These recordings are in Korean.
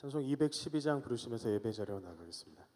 찬송 212장 부르시면서 예배 자리로 나가겠습니다.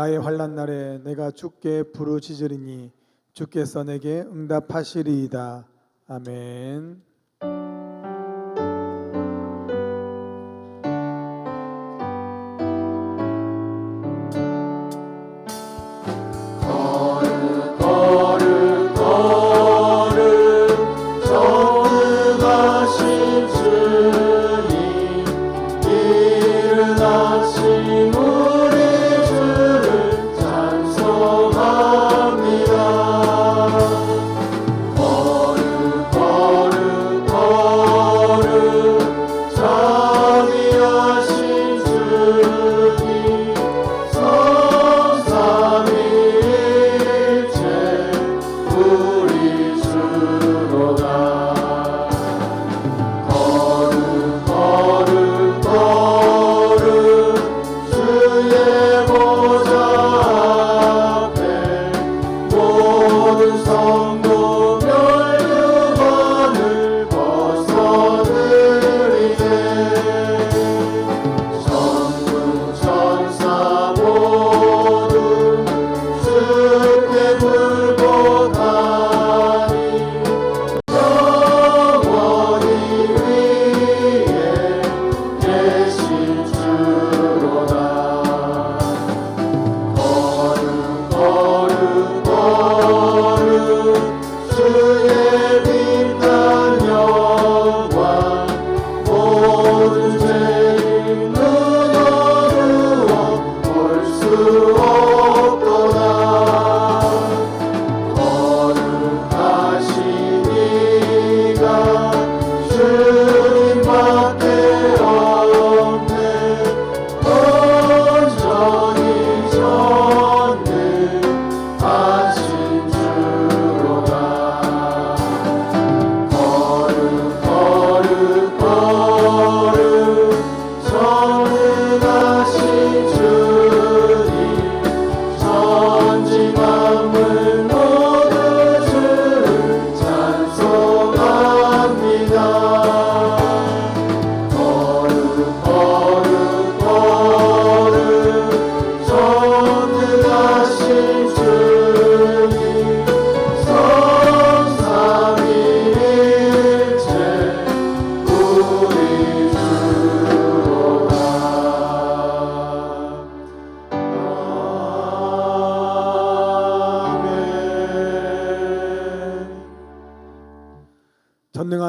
나의 환난 날에 내가 주께 부르짖으리니 주께서 내게 응답하시리이다. 아멘. 거룩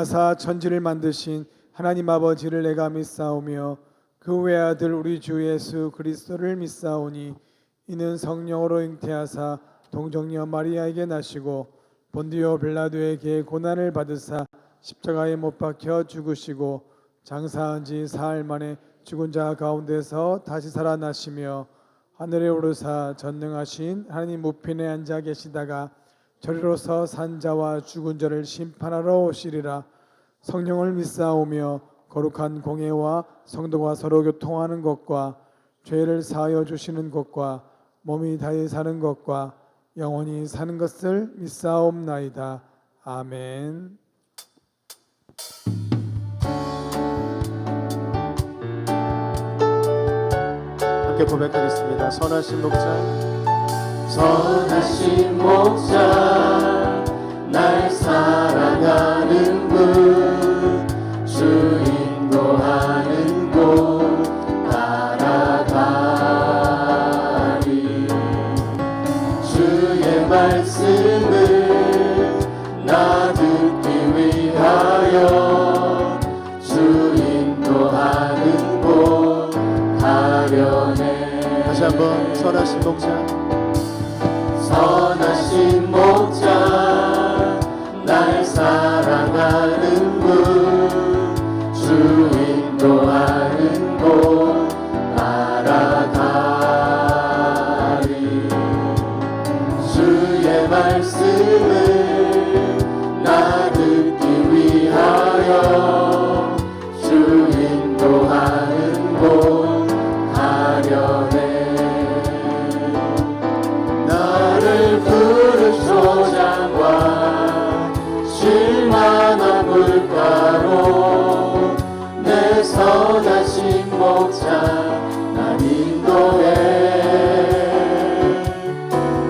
공하사 천지를 만드신 하나님 아버지를 내가 믿사오며 그 외아들 우리 주 예수 그리스도를 믿사오니 이는 성령으로 잉태하사 동정녀 마리아에게 나시고 본디오 빌라도에게 고난을 받으사 십자가에 못 박혀 죽으시고 장사한 지 사흘 만에 죽은 자 가운데서 다시 살아나시며 하늘에 오르사 전능하신 하나님 우편에 앉아 계시다가 저리로서 산 자와 죽은 자를 심판하러 오시리라. 성령을 믿사오며 거룩한 공예와 성도가 서로 교통하는 것과 죄를 사하여 주시는 것과 몸이 다시 사는 것과 영원히 사는 것을 믿사옵나이다. 아멘. 함께 고백하겠습니다. 선하신 목자, 선하신 목자, 날 사랑하는 분, 주 인도하는 곳 따라가리. 주의 말씀을 나 듣기 위하여 주 인도하는 곳 가려네. 다시 한번 선하신 목자, 선하신 목자, 날 사랑하는 분, 주 인도하는 곳 따라가리. 주의 말씀을 나 듣기 위하여 주 인도하는 곳 가려네. 푸른 초장과 쉴만한 물가로 내 선하신 목자 날 인도해.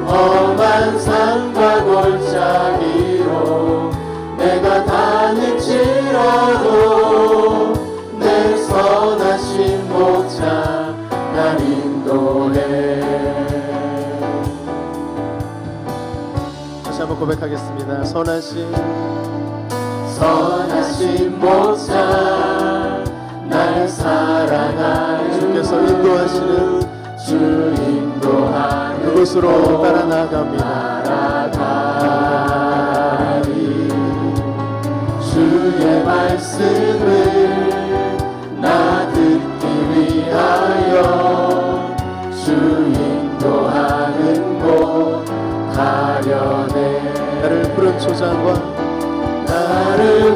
험한 산과 골짜기로 내가 다닐지라도 내 선하신 목자 날 인도해. 한번 고백하겠습니다. 선하신 목자, 날 사랑하는 주께서 인도하시는 주 인도하는 그곳으로 따라 나아갑니다. 따라가리. 주의 말씀을 나 듣기 위하여 주 인도하는 곳 가려네. 나를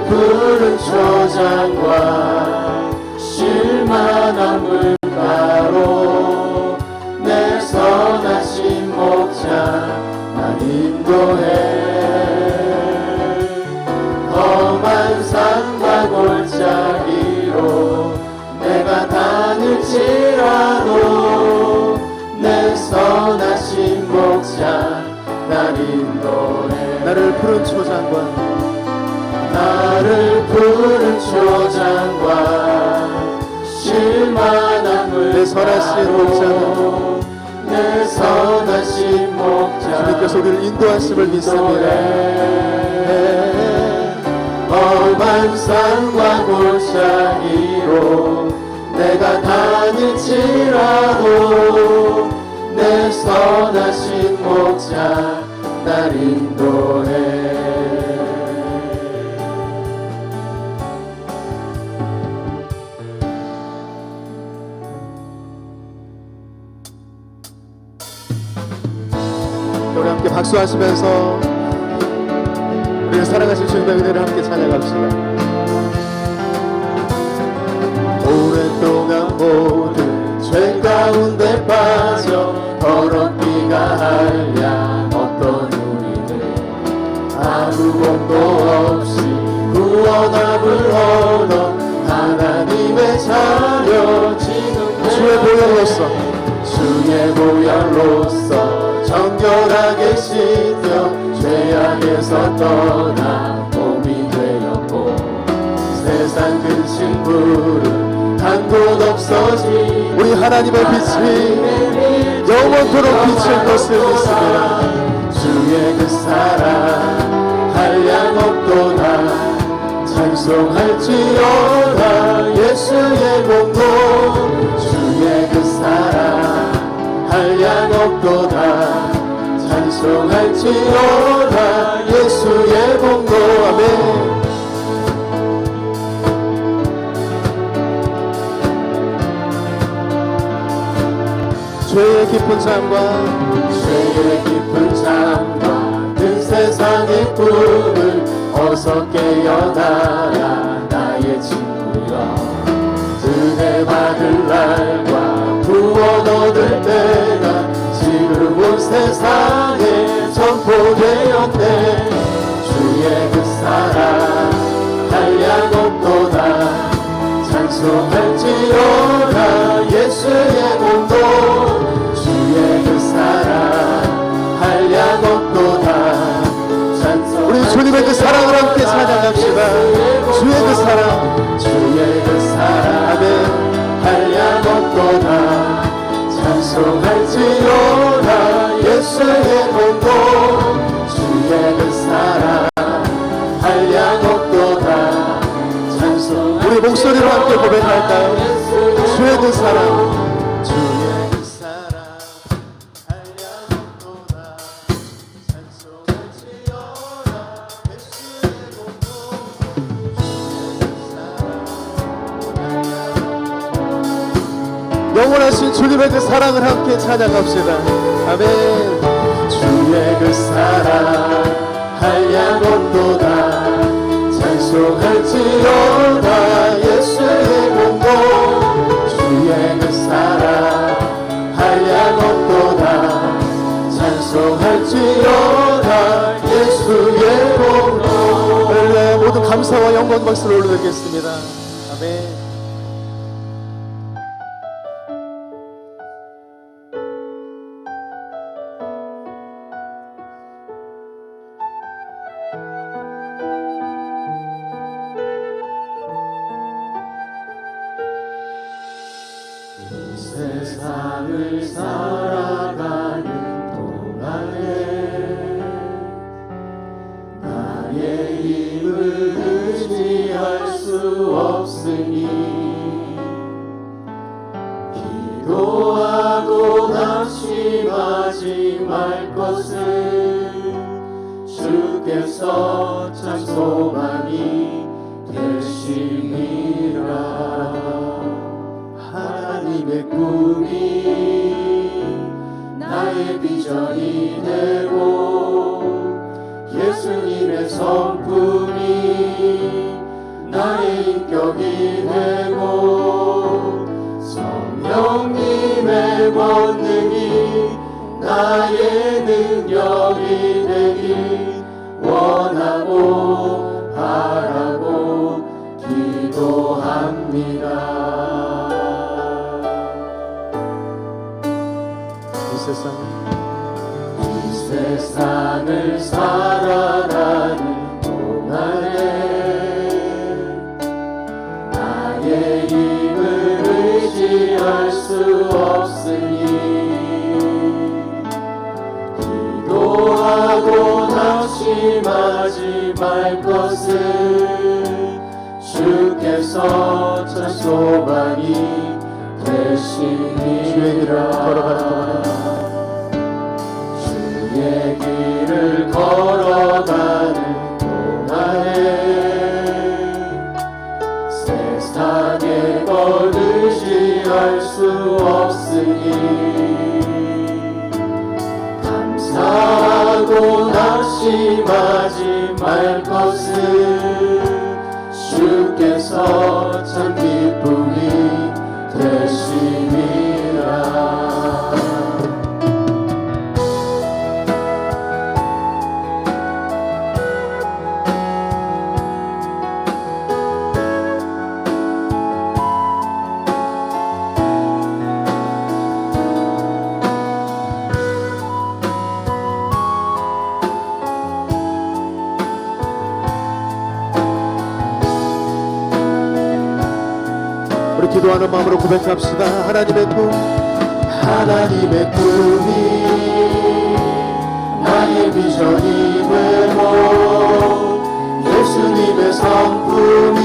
푸른 초장과 쉴만한 물가로 내 선하신 목자 날 인도해. 험한 산과 골짜기로 내가 다닐지라도 내 선하신 목자 날 인도해. 나를 푸른 초장과 쉴만한 내 선하신 물가로 내 선하신 목자 주님께서 우리를 인도하심을 믿습니다. 험한 산과 골짜기로 내가 다닐지라도 내 선하신 목자 날 인도해. 우리 함께 박수하시면서 우리를 사랑하신 주님의 은혜를 함께 찬양합시다. 오랫동안 모든 죄 가운데 빠져 더럽기가 한량 없던 우리들 아무것도 없이 구원함을 얻어 하나님의 자녀 지금 주의 보혈로서 정결하게 씻겨 죄악에서 떠나 몸이 되었고 세상 근심부를 한 곳 없어지 우리 하나님의 빛이 영원토록 비칠 것을 믿습니다. 주의 그 사랑 한량 없도다 자기 찬송할지어다 예수의 공로 주의 그 사랑 한량 없도다 찬송할지어다 예수의 공로 아멘 죄의 깊은 삶과 죄의 깊은 잠과 든 세상의 꿈을 어서 깨어나라 나의 친구여 은혜 받을 날과 구원 얻을 때가 지금 온 세상에 선포되었네 주의 그 사랑 한량 없도다 찬송할지어다 예수의 공로 주의 그 사랑 한량 없도다 우리 주님의 그 사랑을 함께 찬양합시다. 주의 그 사랑 주의 그 사랑 아멘 한량 없도다 찬송할지어다 예수의 공로 주의 그 사랑 한량 없도다 찬송할지어다 우리 목소리로 함께 고백할까요? 주의 그 사랑 주의 그 사랑 한량 없도다 찬송할지어다 예수의 공로 영원하신 주님의 그 사랑을 함께 찬양합시다. 아멘 주의 그 사랑 한량 없도다 찬송할지어다 예수의 공로 주의 그 사랑 한량 없도다 찬송할지어다 예수의 공로 할렐루야 모두 감사와 영광 박수를 올려드리겠습니다. 아멘 세상을 살아가는 동안에 나의 힘을 의지할 수 없으니 기도하고 낙심하지 말 것을 주께서 참 소망이 되심이라 하나님의 꿈이 나의 비전이 되고 예수님의 성품이 나의 인격이 되고 성령님의 권능이 나의 능력이 되길 원하고 바라고 기도합니다. 이 세상을 살아가는 동안에 나의 힘을 의지할 수 없으니 기도하고 낙심하지 말 것을 주께서 참 소망이 주의 길을 걸어가는 주의 길을 걸어가는 동안에 세상의 걸 의지할 수 없으니 감사하고 낙심하지 말 것을 주께서 참 기쁨이 되심이라. 우리 기도하는 마음으로 고백합시다. 하나님의 꿈 하나님의 꿈이 나의 비전이 되고 예수님의 성품이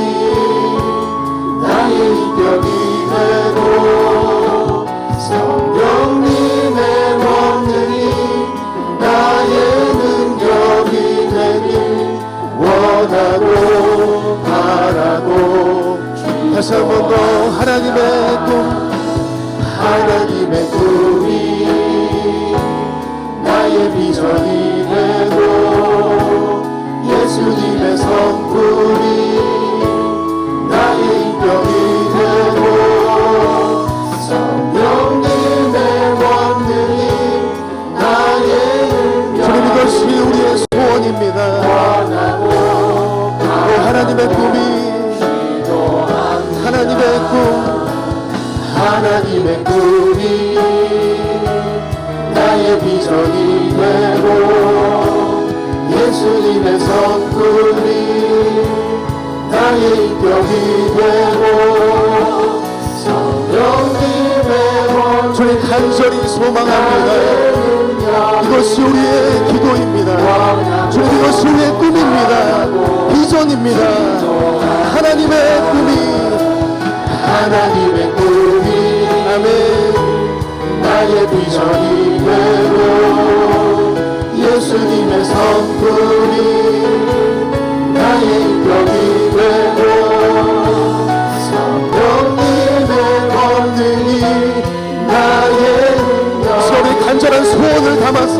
나의 인격이 되고 성령님의 권능이 나의 능력이 되길 원하고 바라고 다시 한 번 더 하나님의 꿈이 나의 비전이 되고 예수님의 성품이 나의 인격이 되고 성령님의 권능이 나의 능력이 주님, 이것이 우리의 소원입니다. 원하고 하나님의 꿈이 하나님의 꿈이 나의 비전이 되고 예수님의 성품이 나의 인격이 되고 성령님의 원리 주님, 간절히 소망합니다. 이것이 우리의 기도입니다. 주님, 이것이 우리의 꿈입니다. 비전입니다. 하나님의 꿈이 아멘. 나의 비전이 되고 예수님의 성품이 나의 인격이 되고 성령님의 권능이 나의 우리 간절한 소원을 담아서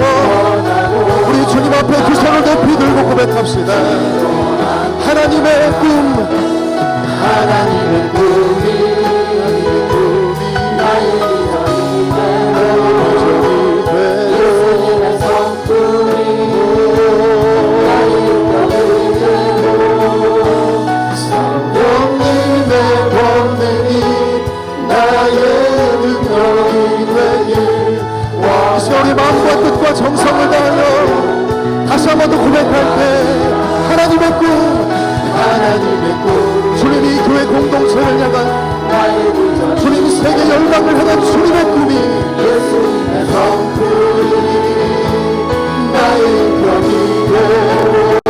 우리 주님 앞에 두 손을 높이 들고 고백합시다. 하나님의 꿈이 나의 비전이 되고 예수님의 성품이 나의 인격이 되고 성령님의 권능이 나의 능력이 되길 이제 우리 마음과 뜻과 정성을 다하여 다시 한 번 더 고백할 때 하나님의 꿈, 주님이 교회 공동체를 향한 주님 세계 열방을 향한 주님의 꿈이 예수님의 성품이 나의 인격이 되고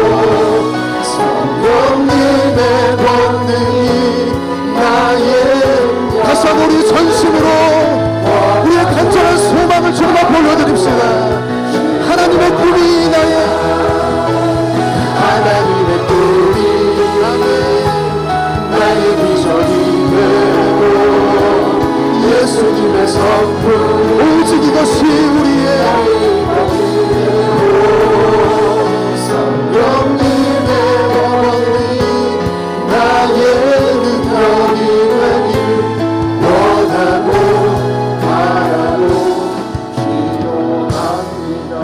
성령님의 권능이 나의 다시 한번 우리 전심으로 우리의 간절한 소망을 주님 앞에 올려드립시다. 하나님의 꿈이 나의 비전이 되고 예수님의 성품 오직 이것이 우리의 성령님의 권능이 나의 능력이 되길 원하고 바라고 기도합니다.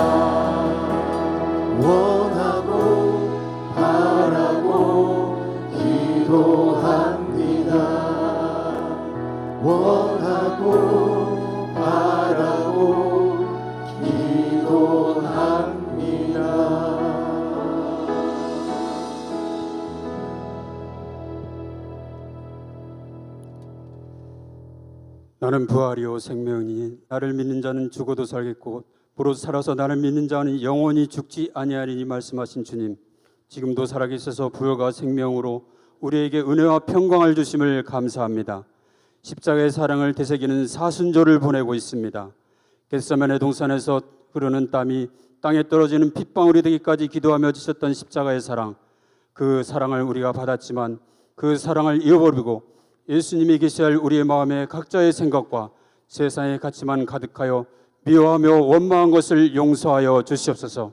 원하고 바라고 기도합니다. 원하고 바라고 기도합니다. 나는 부활이요 생명이니 나를 믿는 자는 죽어도 살겠고 부로 살아서 나를 믿는 자는 영원히 죽지 아니하리니 말씀하신 주님, 지금도 살아계셔서 부활과 생명으로 우리에게 은혜와 평강을 주심을 감사합니다. 십자가의 사랑을 되새기는 사순절을 보내고 있습니다. 겟세마네 동산에서 흐르는 땀이 땅에 떨어지는 핏방울이 되기까지 기도하며 지셨던 십자가의 사랑, 그 사랑을 우리가 받았지만 그 사랑을 잃어버리고 예수님이 계셔야 할 우리의 마음에 각자의 생각과 세상의 가치만 가득하여 미워하며 원망한 것을 용서하여 주시옵소서.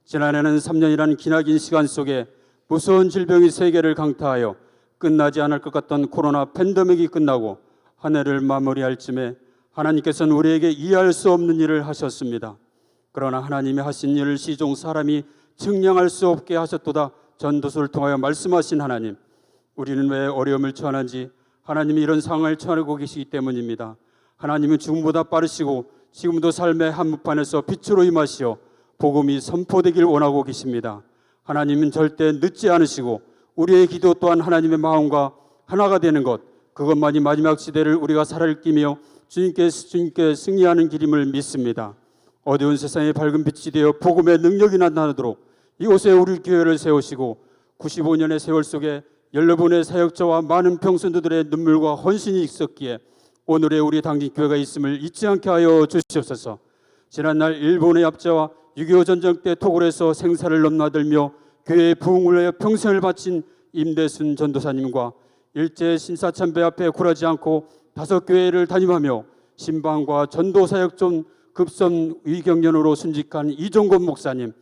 지난해는 3년이라는 기나긴 시간 속에 무서운 질병이 세계를 강타하여 끝나지 않을 것 같던 코로나 팬데믹이 끝나고 한 해를 마무리할 쯤에 하나님께서는 우리에게 이해할 수 없는 일을 하셨습니다. 그러나 하나님이 하신 일을 시종 사람이 증량할 수 없게 하셨도다. 전도서를 통하여 말씀하신 하나님, 우리는 왜 어려움을 처하는지 하나님이 이런 상황을 처하고 계시기 때문입니다. 하나님은 죽음보다 빠르시고 지금도 삶의 한무판에서 빛으로 임하시어 복음이 선포되길 원하고 계십니다. 하나님은 절대 늦지 않으시고 우리의 기도 또한 하나님의 마음과 하나가 되는 것, 그것만이 마지막 시대를 우리가 살아를 끼며 주님께 승리하는 길임을 믿습니다. 어두운 세상에 밝은 빛이 되어 복음의 능력이 나타나도록 이곳에 우리 교회를 세우시고 95년의 세월 속에 여러분의 사역자와 많은 평신도들의 눈물과 헌신이 있었기에 오늘의 우리 당진교회가 있음을 잊지 않게 하여 주시옵소서. 지난날 일본의 압제와 6.25 전쟁 때 토굴에서 생사를 넘나들며 교회의 부흥을 위하여 평생을 바친 임대순 전도사님과 일제 신사참배 앞에 굴하지 않고 5교회를 담임하며 신방과 전도사역 좀 급선 위경련으로 순직한 이종건 목사님,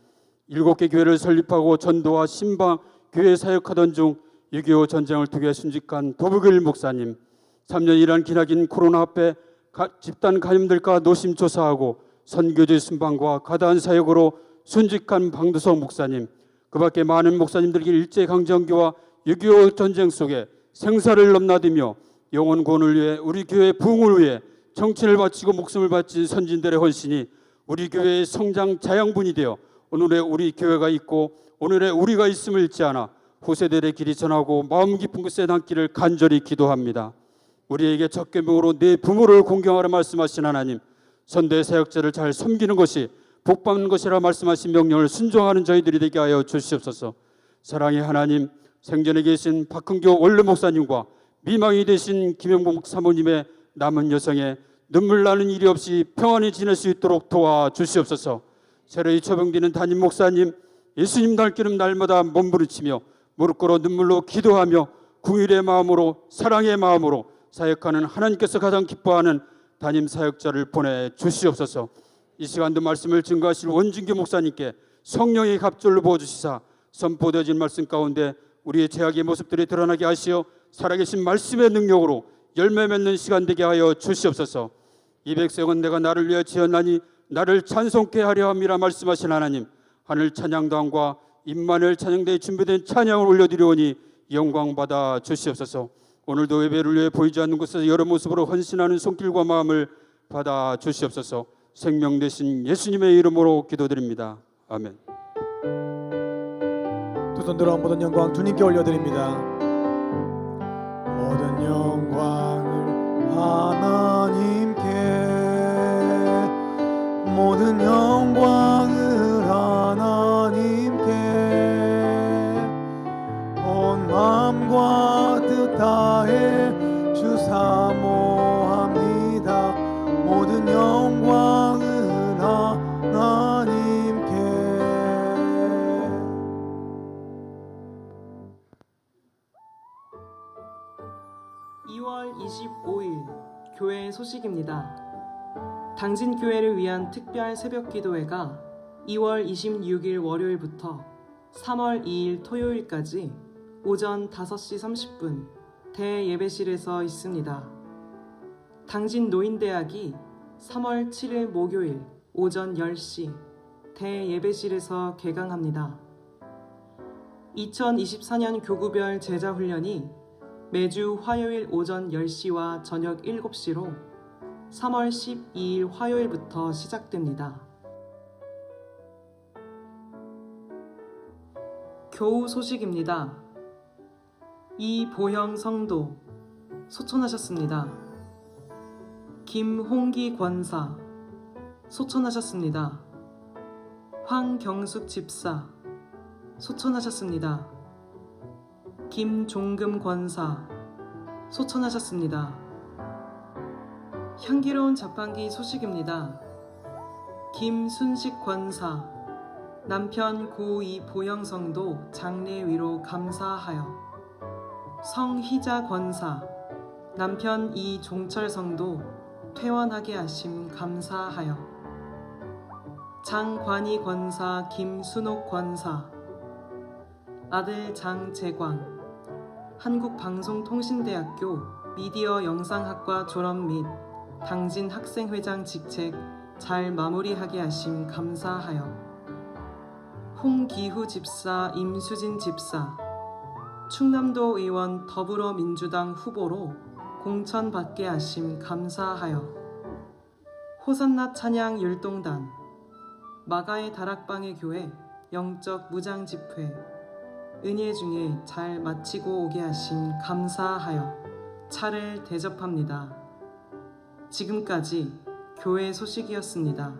7개 교회를 설립하고 전도와 신방 교회 사역하던 중 6.25 전쟁을 통해 순직한 도부길 목사님, 3년이란 기나긴 코로나 앞에 집단 감염될까 노심초사하고 선교지 순방과 가다한 사역으로 순직한 방두석 목사님, 그 밖에 많은 목사님들이 일제강점기와 6.25 전쟁 속에 생사를 넘나들며 영혼 구원을 위해 우리 교회의 부흥을 위해 정신을 바치고 목숨을 바친 선진들의 헌신이 우리 교회의 성장 자양분이 되어 오늘의 우리 교회가 있고 오늘의 우리가 있음을 잊지 않아 후세들의 길이 전하고 마음 깊은 곳에 남기를 간절히 기도합니다. 우리에게 첫 계명으로 내 부모를 공경하라 말씀하신 하나님, 선대 사역자를 잘 섬기는 것이 복받는 것이라 말씀하신 명령을 순종하는 저희들이 되게 하여 주시옵소서. 사랑의 하나님, 생전에 계신 박흥교 원로 목사님과 미망이 되신 김영복 사모님의 남은 여성에 눈물 나는 일이 없이 평안히 지낼 수 있도록 도와주시옵소서. 새로이 처병되는 담임 목사님, 예수님 닮기는 날마다 몸부림치며 무릎 꿇어 눈물로 기도하며 궁일의 마음으로 사랑의 마음으로 사역하는 하나님께서 가장 기뻐하는 담임 사역자를 보내주시옵소서. 이 시간도 말씀을 증거하실 원진규 목사님께 성령의 갑절로 부어주시사 선포되어진 말씀 가운데 우리의 죄악의 모습들이 드러나게 하시어 살아계신 말씀의 능력으로 열매 맺는 시간 되게 하여 주시옵소서. 이 백성은 내가 나를 위하여 지었나니 나를 찬송케 하려 함이라 말씀하신 하나님, 하늘 찬양단과 임마누엘 찬양대에 준비된 찬양을 올려드리오니 영광 받아 주시옵소서. 오늘도 예배를 위해 보이지 않는 곳에서 여러 모습으로 헌신하는 손길과 마음을 받아 주시옵소서. 생명 되신 예수님의 이름으로 기도드립니다. 아멘. 두 손 들어 모든 영광 주님께 올려드립니다. 모든 영광을 하나님께, 모든 영광을 하나님께, 온 마음과 뜻 다해 주 사모합니다. 모든 영광을 하나님께. 2월 25일 교회 소식입니다. 당진교회를 위한 특별 새벽기도회가 2월 26일 월요일부터 3월 2일 토요일까지 오전 5시 30분 대예배실에서 있습니다. 당진 노인대학이 3월 7일 목요일 오전 10시 대예배실에서 개강합니다. 2024년 교구별 제자훈련이 매주 화요일 오전 10시와 저녁 7시로 3월 12일 화요일부터 시작됩니다. 교우 소식입니다. 이보영 성도 소천하셨습니다. 김홍기 권사 소천하셨습니다. 황경숙 집사 소천하셨습니다. 김종금 권사 소천하셨습니다. 향기로운 자판기 소식입니다. 김순식 권사 남편 고 이보영 성도 장례 위로 감사하여, 성희자 권사 남편 이종철 성도 퇴원하게 하심 감사하여, 장관희 권사 김순옥 권사 아들 장재광 한국방송통신대학교 미디어 영상학과 졸업 및 당진 학생회장 직책 잘 마무리하게 하심 감사하여, 홍기후 집사 임수진 집사 충남도 의원 더불어민주당 후보로 공천받게 하심 감사하여, 호산나 찬양 율동단 마가의 다락방의 교회 영적 무장집회 은혜 중에 잘 마치고 오게 하심 감사하여 차를 대접합니다. 지금까지 교회 소식이었습니다.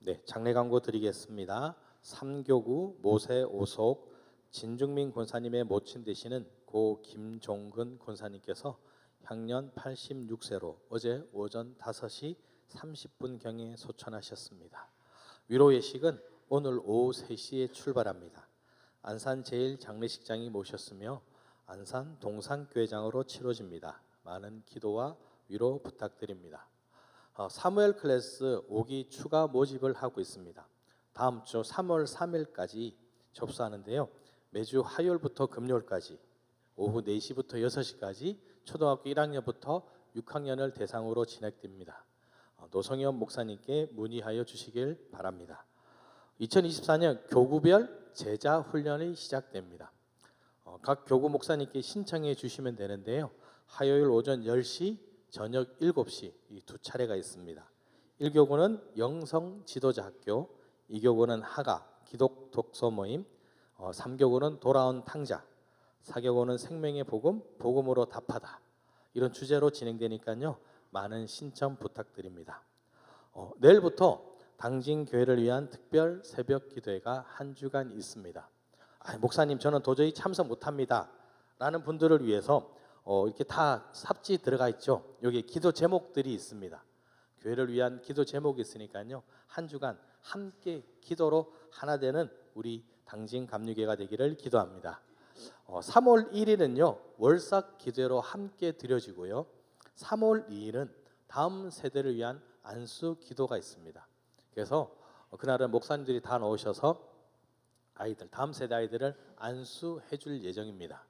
네, 장례 광고 드리겠습니다. 3교구 모세 오속 진중민 권사님의 모친 되시는 고 김종근 권사님께서 향년 86세로 어제 오전 5시 30분경에 소천하셨습니다. 위로 예식은 오늘 오후 3시에 출발합니다. 안산 제1장례식장이 모셨으며 안산 동산교회장으로 치러집니다. 많은 기도와 위로 부탁드립니다. 사무엘 클래스 5기 추가 모집을 하고 있습니다. 다음 주 3월 3일까지 접수하는데요. 매주 화요일부터 금요일까지 오후 4시부터 6시까지 초등학교 1학년부터 6학년을 대상으로 진행됩니다. 노성현 목사님께 문의하여 주시길 바랍니다. 2024년 교구별 제자 훈련이 시작됩니다. 각 교구 목사님께 신청해 주시면 되는데요. 화요일 오전 10시, 저녁 7시 이 두 차례가 있습니다. 1교구는 영성 지도자 학교, 2교구는 하가 기독 독서 모임, 3교구는 돌아온 탕자, 4교구는 생명의 복음, 복음으로 답하다. 이런 주제로 진행되니까요. 많은 신청 부탁드립니다. 내일부터 당진교회를 위한 특별 새벽 기도회가 한 주간 있습니다. 목사님 저는 도저히 참석 못합니다 라는 분들을 위해서 이렇게 다 삽지 들어가 있죠. 여기 기도 제목들이 있습니다. 교회를 위한 기도 제목이 있으니까요. 한 주간 함께 기도로 하나 되는 우리 당진 감리교회가 되기를 기도합니다. 3월 1일은요. 월삭 기도회로 함께 드려지고요. 3월 2일은 다음 세대를 위한 안수 기도가 있습니다. 그래서 그날은 목사님들이 다 나오셔서 아이들, 다음 세대 아이들을 안수해 줄 예정입니다.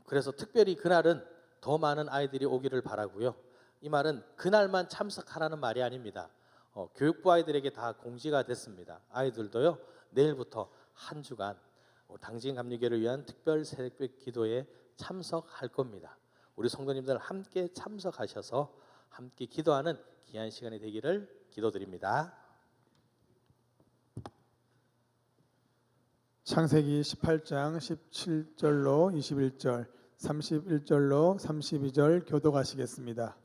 그래서 특별히 그날은 더 많은 아이들이 오기를 바라고요. 이 말은 그날만 참석하라는 말이 아닙니다. 교육부 아이들에게 다 공지가 됐습니다. 아이들도요. 내일부터 한 주간 당진 감리교회를 위한 특별 새벽 기도에 참석할 겁니다. 우리 성도님들 함께 참석하셔서 함께 기도하는 귀한 시간이 되기를 기도드립니다. 창세기 18장 17절로 21절, 31절로 32절 교독하시겠습니다.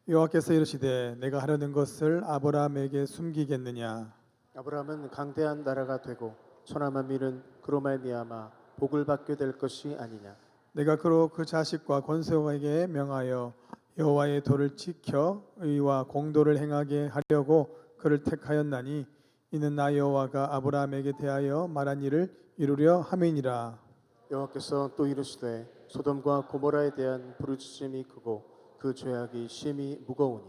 여호와께서 이르시되 내가 하려는 것을 아브라함에게 숨기겠느냐. 아브라함은 강대한 나라가 되고 천하 만민은 그로 말미암아 복을 받게 될 것이 아니냐. 내가 그로 그 자식과 권속에게 명하여 여호와의 도를 지켜 의와 공도를 행하게 하려고 그를 택하였나니 이는 나 여호와가 아브라함에게 대하여 말한 일을 이루려 함이니라. 여호와께서 또 이르시되 소돔과 고모라에 대한 부르짖음이 크고 그 죄악이 심히 무거우니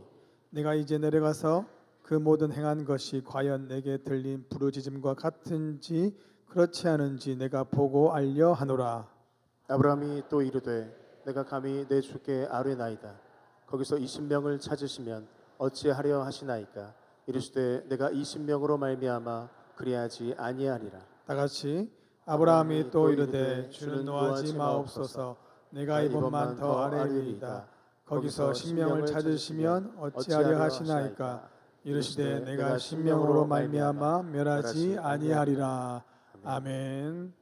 내가 이제 내려가서 그 모든 행한 것이 과연 내게 들린 부르짖음과 같은지 그렇지 않은지 내가 보고 알려 하노라. 아브라함이 또 이르되 내가 감히 내 주께 아뢰나이다. 거기서 20명을 찾으시면 어찌하려 하시나이까. 이르시되 내가 20명으로 말미암아 그리하지 아니하리라. 다 같이 아브라함이 또 이르되 주는 노하지 마옵소서. 내가 이번만 더 아뢰리이다. 거기서 10명을 찾으시면 어찌하려 하시나이까. 이르시되 내가 10명으로 말미암아 멸하지 아니하리라. 아멘.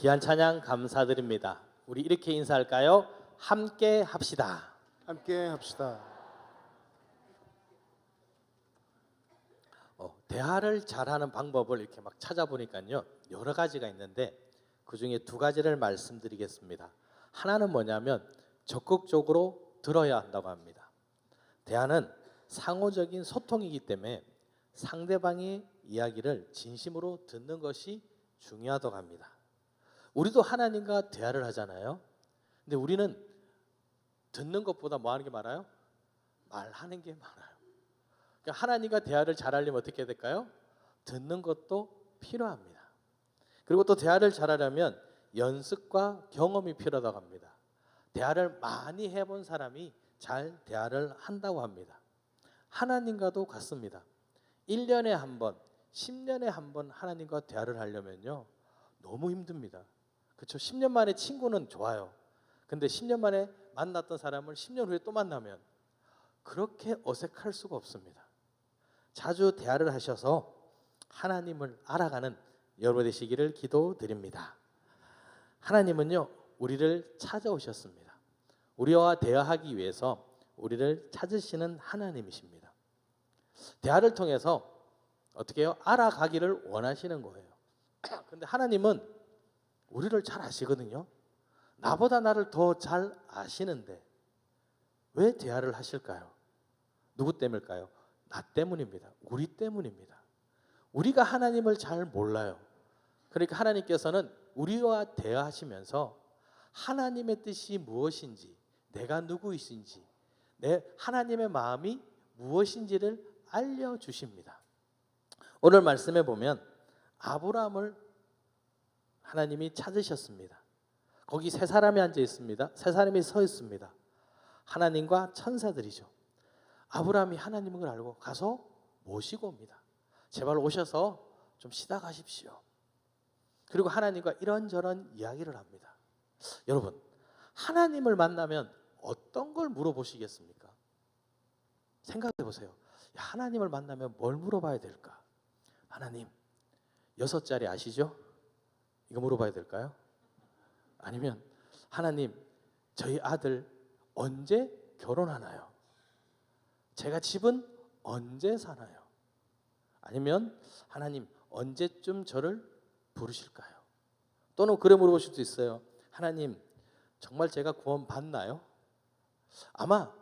귀한 찬양 감사드립니다. 우리 이렇게 인사할까요? 함께 합시다. 함께 합시다. 대화를 잘하는 방법을 이렇게 막 찾아보니까요, 여러 가지가 있는데 그 중에 두 가지를 말씀드리겠습니다. 하나는 뭐냐면 적극적으로 들어야 한다고 합니다. 대화는 상호적인 소통이기 때문에 상대방의 이야기를 진심으로 듣는 것이 중요하다고 합니다. 우리도 하나님과 대화를 하잖아요. 근데 우리는 듣는 것보다 뭐 하는 게 많아요? 말하는 게 많아요. 그러니까 하나님과 대화를 잘하려면 어떻게 해야 될까요? 듣는 것도 필요합니다. 그리고 또 대화를 잘하려면 연습과 경험이 필요하다고 합니다. 대화를 많이 해본 사람이 잘 대화를 한다고 합니다. 하나님과도 같습니다. 1년에 한 번, 10년에 한 번 하나님과 대화를 하려면요, 너무 힘듭니다. 그렇죠? 10년 만에 친구는 좋아요. 근데 10년 만에 만났던 사람을 10년 후에 또 만나면 그렇게 어색할 수가 없습니다. 자주 대화를 하셔서 하나님을 알아가는 여러분 되시기를 기도드립니다. 하나님은요, 우리를 찾아오셨습니다. 우리와 대화하기 위해서 우리를 찾으시는 하나님이십니다. 대화를 통해서 어떻게 해요? 알아가기를 원하시는 거예요. 근데 하나님은 우리를 잘 아시거든요. 나보다 나를 더 잘 아시는데 왜 대화를 하실까요? 누구 때문일까요? 나 때문입니다. 우리 때문입니다. 우리가 하나님을 잘 몰라요. 그러니까 하나님께서는 우리와 대화하시면서 하나님의 뜻이 무엇인지, 내가 누구이신지, 내 하나님의 마음이 무엇인지를 알려주십니다. 오늘 말씀에 보면 아브라함을 하나님이 찾으셨습니다. 거기 세 사람이 앉아 있습니다. 세 사람이 서 있습니다. 하나님과 천사들이죠. 아브라함이 하나님인 걸 알고 가서 모시고 옵니다. 제발 오셔서 좀 쉬다 가십시오. 그리고 하나님과 이런저런 이야기를 합니다. 여러분, 하나님을 만나면 어떤 걸 물어보시겠습니까? 생각해 보세요. 야, 하나님을 만나면 뭘 물어봐야 될까? 하나님, 6자리 아시죠? 이거 물어봐야 될까요? 아니면 하나님, 저희 아들 언제 결혼하나요? 제가 집은 언제 사나요? 아니면 하나님, 언제쯤 저를 부르실까요? 또는 그래 물어보실 수도 있어요. 하나님, 정말 제가 구원 받나요? 아마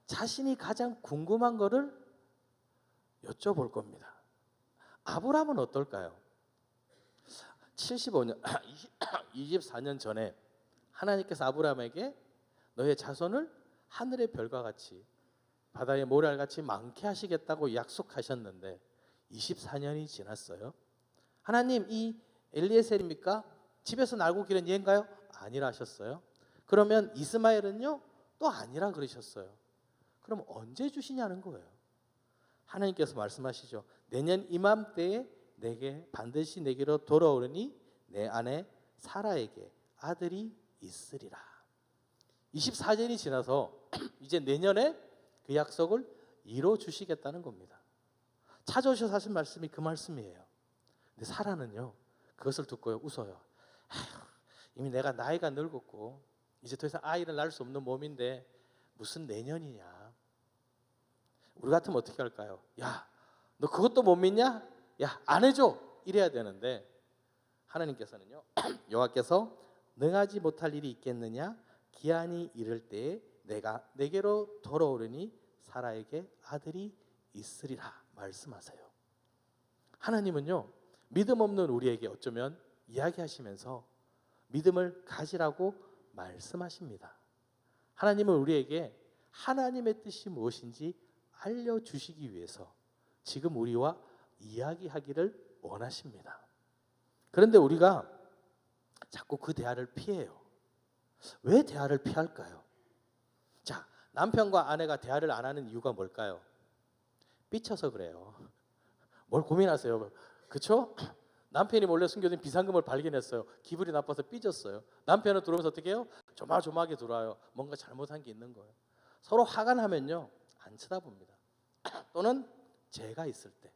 자신이 가장 궁금한 거를 여쭤볼 겁니다. 아브라함은 어떨까요? 75년, 24년 전에 하나님께서 아브라함에게 너의 자손을 하늘의 별과 같이 바다의 모래알같이 많게 하시겠다고 약속하셨는데 24년이 지났어요. 하나님, 이 엘리에셀입니까? 집에서 날고 기른 얘인가요? 아니라 하셨어요. 그러면 이스마엘은요? 또 아니라 그러셨어요. 그럼 언제 주시냐는 거예요. 하나님께서 말씀하시죠. 내년 이맘때에 내게 반드시 내게로 돌아오르니 내 아내 사라에게 아들이 있으리라. 24년이 지나서 이제 내년에 그 약속을 이뤄 주시겠다는 겁니다. 찾아오셔서 하신 말씀이 그 말씀이에요. 근데 사라는요, 그것을 듣고요, 웃어요. 아휴, 이미 내가 나이가 늙었고 이제 더 이상 아이를 낳을 수 없는 몸인데 무슨 내년이냐. 우리 같으면 어떻게 할까요? 야, 너 그것도 못 믿냐? 야, 안 해줘. 이래야 되는데 하나님께서는요, 여호와께서 능하지 못할 일이 있겠느냐? 기한이 이를 때에 내가 내게로 돌아오르니 사라에게 아들이 있으리라 말씀하세요. 하나님은요, 믿음 없는 우리에게 어쩌면 이야기하시면서 믿음을 가지라고 말씀하십니다. 하나님은 우리에게 하나님의 뜻이 무엇인지 알려주시기 위해서 지금 우리와 이야기하기를 원하십니다. 그런데 우리가 자꾸 그 대화를 피해요. 왜 대화를 피할까요? 자, 남편과 아내가 대화를 안 하는 이유가 뭘까요? 삐쳐서 그래요. 뭘 고민하세요? 그렇죠? 남편이 몰래 숨겨둔 비상금을 발견했어요. 기분이 나빠서 삐졌어요. 남편은 들어오면서 어떻게 해요? 조마조마하게 들어와요. 뭔가 잘못한 게 있는 거예요. 서로 화가 나면요, 안 쳐다봅니다. 또는 제가 있을 때,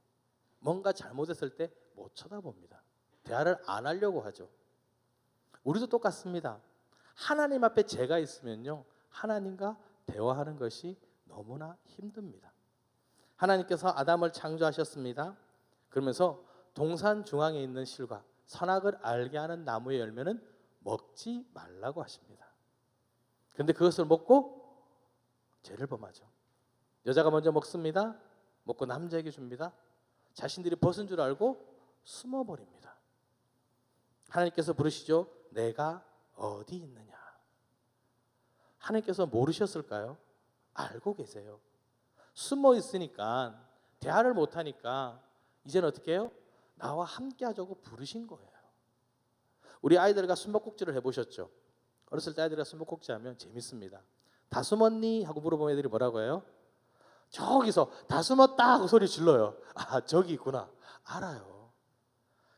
뭔가 잘못했을 때 못 쳐다봅니다. 대화를 안 하려고 하죠. 우리도 똑같습니다. 하나님 앞에 제가 있으면요, 하나님과 대화하는 것이 너무나 힘듭니다. 하나님께서 아담을 창조하셨습니다. 그러면서 동산 중앙에 있는 실과 선악을 알게 하는 나무의 열매는 먹지 말라고 하십니다. 그런데 그것을 먹고 죄를 범하죠. 여자가 먼저 먹습니다. 먹고 남자에게 줍니다. 자신들이 벗은 줄 알고 숨어버립니다. 하나님께서 부르시죠. 내가 어디 있느냐. 하나님께서 모르셨을까요? 알고 계세요. 숨어 있으니까, 대화를 못하니까 이제는 어떻게 해요? 나와 함께 하자고 부르신 거예요. 우리 아이들과 숨바꼭질을 해보셨죠? 어렸을 때 아이들과 숨바꼭질 하면 재밌습니다. 다 숨었니? 하고 물어보면 애들이 뭐라고 해요? 저기서 다 숨었다 하고 소리 질러요. 아, 저기 있구나. 알아요.